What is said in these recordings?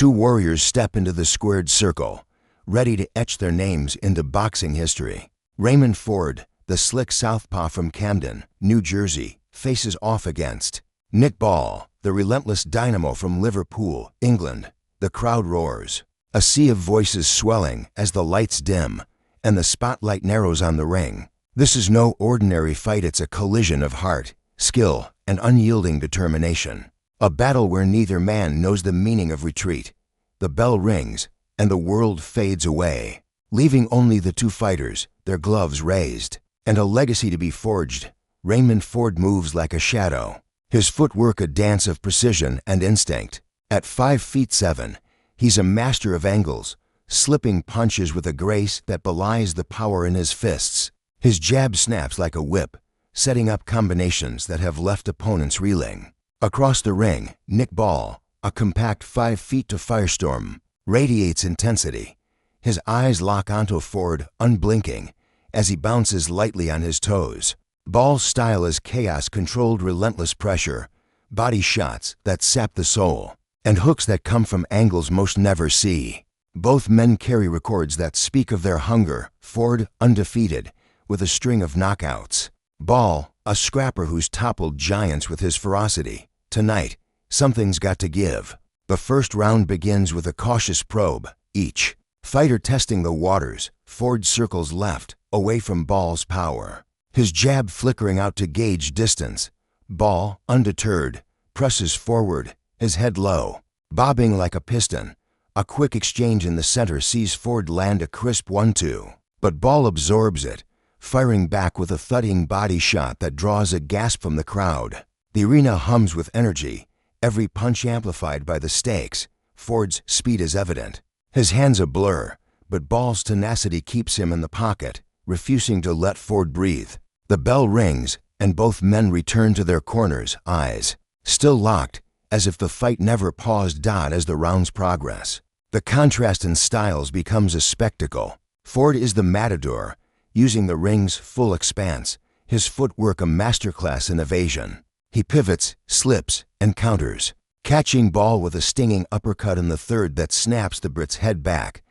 Two warriors step into the squared circle, ready to etch their names into boxing history. Raymond Ford, the slick southpaw from Camden, New Jersey, faces off against Nick Ball, the relentless dynamo from Liverpool, England. The crowd roars. A sea of voices swelling as the lights dim and the spotlight narrows on the ring. This is no ordinary fight, it's a collision of heart, skill, and unyielding determination. A battle where neither man knows the meaning of retreat. The bell rings, and the world fades away, leaving only the two fighters, their gloves raised, and a legacy to be forged. Raymond Ford moves like a shadow, his footwork a dance of precision and instinct. At 5'7", he's a master of angles, slipping punches with a grace that belies the power in his fists. His jab snaps like a whip, setting up combinations that have left opponents reeling. Across the ring, Nick Ball, a compact 5 feet to firestorm, radiates intensity. His eyes lock onto Ford, unblinking, as he bounces lightly on his toes. Ball's style is chaos-controlled, relentless pressure, body shots that sap the soul, and hooks that come from angles most never see. Both men carry records that speak of their hunger. Ford, undefeated, with a string of knockouts. Ball, a scrapper who's toppled giants with his ferocity. Tonight, something's got to give. The first round begins with a cautious probe, each fighter testing the waters. Ford circles left, away from Ball's power, his jab flickering out to gauge distance. Ball, undeterred, presses forward, his head low, bobbing like a piston. A quick exchange in the center sees Ford land a crisp 1-2, but Ball absorbs it, firing back with a thudding body shot that draws a gasp from the crowd. The arena hums with energy, every punch amplified by the stakes. Ford's speed is evident, his hands a blur, but Ball's tenacity keeps him in the pocket, refusing to let Ford breathe. The bell rings, and both men return to their corners, eyes still locked, as if the fight never paused. As the rounds progress, the contrast in styles becomes a spectacle. Ford is the matador, using the ring's full expanse, his footwork a masterclass in evasion. He pivots, slips, and counters, catching Ball with a stinging uppercut in the third that snaps the Brit's head back.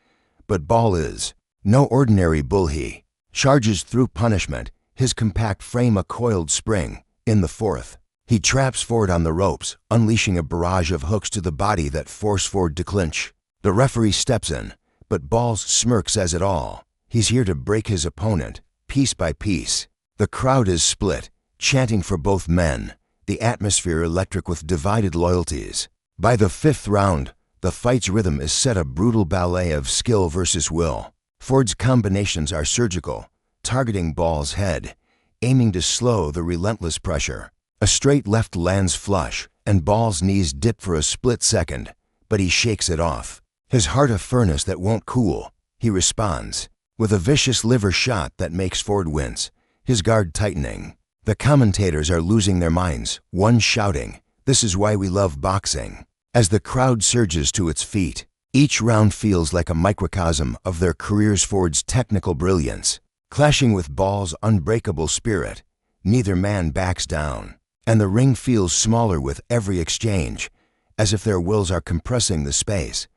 But Ball is no ordinary bull. He charges through punishment, his compact frame a coiled spring. In the fourth, he traps Ford on the ropes, unleashing a barrage of hooks to the body that force Ford to clinch. The referee steps in, but Ball's smirk says it all. He's here to break his opponent, piece by piece. The crowd is split, chanting for both men, the atmosphere electric with divided loyalties. By the fifth round, the fight's rhythm is set, a brutal ballet of skill versus will. Ford's combinations are surgical, targeting Ball's head, aiming to slow the relentless pressure. A straight left lands flush, and Ball's knees dip for a split second, but he shakes it off. His heart a furnace that won't cool. He responds with a vicious liver shot that makes Ford wince, his guard tightening. The commentators are losing their minds, one shouting, "This is why we love boxing." As the crowd surges to its feet, each round feels like a microcosm of their careers. Ford's technical brilliance clashing with Ball's unbreakable spirit. Neither man backs down, and the ring feels smaller with every exchange, as if their wills are compressing the space.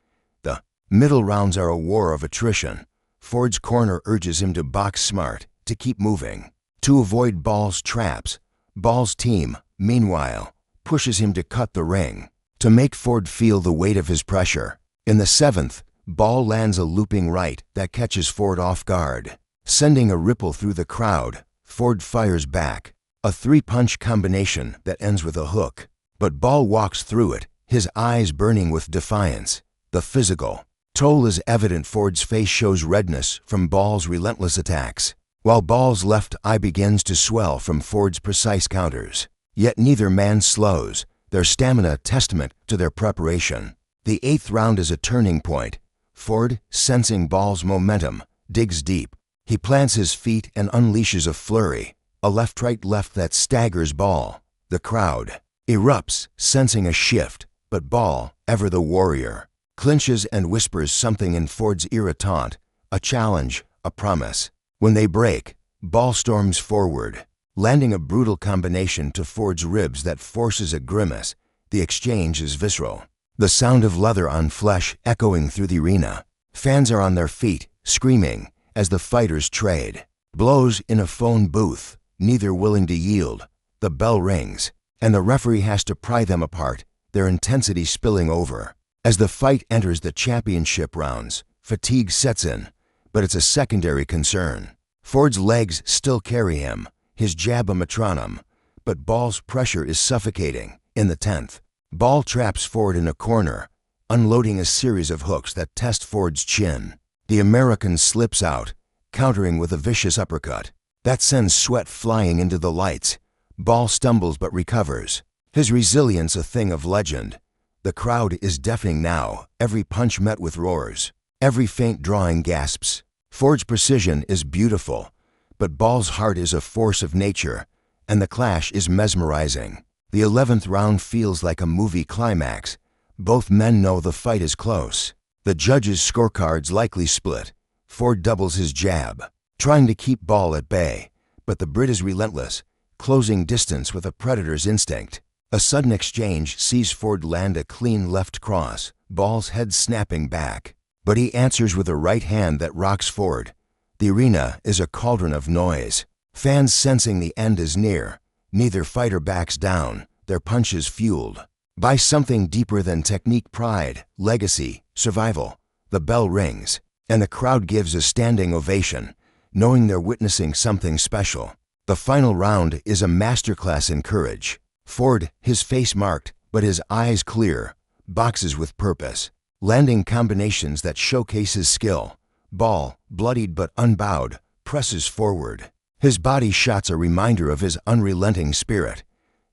The middle rounds are a war of attrition. Ford's corner urges him to box smart, to keep moving, to avoid Ball's traps. Ball's team, meanwhile, pushes him to cut the ring, to make Ford feel the weight of his pressure. In the seventh, Ball lands a looping right that catches Ford off guard, sending a ripple through the crowd. Ford fires back, a three-punch combination that ends with a hook, but Ball walks through it, his eyes burning with defiance. The physical toll is evident. Ford's face shows redness from Ball's relentless attacks, while Ball's left eye begins to swell from Ford's precise counters. Yet neither man slows, their stamina a testament to their preparation. The eighth round is a turning point. Ford, sensing Ball's momentum, digs deep. He plants his feet and unleashes a flurry, a left-right left that staggers Ball. The crowd erupts, sensing a shift, but Ball, ever the warrior, clinches and whispers something in Ford's ear, a taunt, a challenge, a promise. When they break, Ball storms forward, landing a brutal combination to Ford's ribs that forces a grimace. The exchange is visceral. The sound of leather on flesh echoing through the arena. Fans are on their feet, screaming, as the fighters trade. Blows in a phone booth, neither willing to yield. The bell rings, and the referee has to pry them apart, their intensity spilling over. As the fight enters the championship rounds, fatigue sets in, but it's a secondary concern. Ford's legs still carry him, his jab a metronome, but Ball's pressure is suffocating. In the 10th, Ball traps Ford in a corner, unloading a series of hooks that test Ford's chin. The American slips out, countering with a vicious uppercut. That sends sweat flying into the lights. Ball stumbles but recovers, his resilience a thing of legend. The crowd is deafening now, every punch met with roars, every feint drawing gasps. Ford's precision is beautiful, but Ball's heart is a force of nature, and the clash is mesmerizing. The 11th round feels like a movie climax. Both men know the fight is close. The judges' scorecards likely split. Ford doubles his jab, trying to keep Ball at bay, but the Brit is relentless, closing distance with a predator's instinct. A sudden exchange sees Ford land a clean left cross, Ball's head snapping back. But he answers with a right hand that rocks Ford. The arena is a cauldron of noise. Fans sensing the end is near. Neither fighter backs down, their punches fueled by something deeper than technique, pride, legacy, survival. The bell rings, and the crowd gives a standing ovation, knowing they're witnessing something special. The final round is a masterclass in courage. Ford, his face marked, but his eyes clear, boxes with purpose, landing combinations that showcase his skill. Ball, bloodied but unbowed, presses forward. His body shots a reminder of his unrelenting spirit.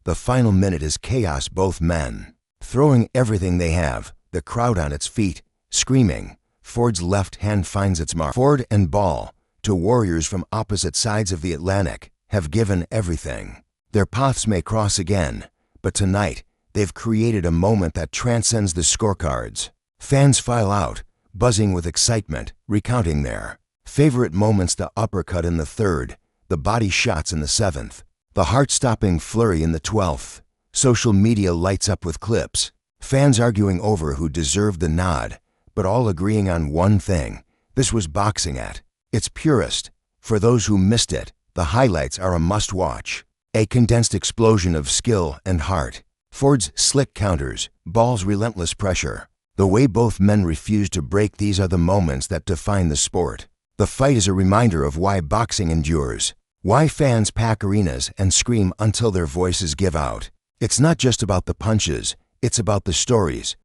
The final minute is chaos, both men throwing everything they have, the crowd on its feet, screaming. Ford's left hand finds its mark. Ford and Ball, two warriors from opposite sides of the Atlantic, have given everything. Their paths may cross again, but tonight they've created a moment that transcends the scorecards. Fans file out, buzzing with excitement, recounting their favorite moments: the uppercut in the 3rd, the body shots in the 7th, the heart-stopping flurry in the 12th. Social media lights up with clips, fans arguing over who deserved the nod, but all agreeing on one thing: this was boxing at its purest. For those who missed it, the highlights are a must-watch. A condensed explosion of skill and heart. Ford's slick counters, Ball's relentless pressure. The way both men refuse to break, these are the moments that define the sport. The fight is a reminder of why boxing endures, why fans pack arenas and scream until their voices give out. It's not just about the punches, it's about the stories,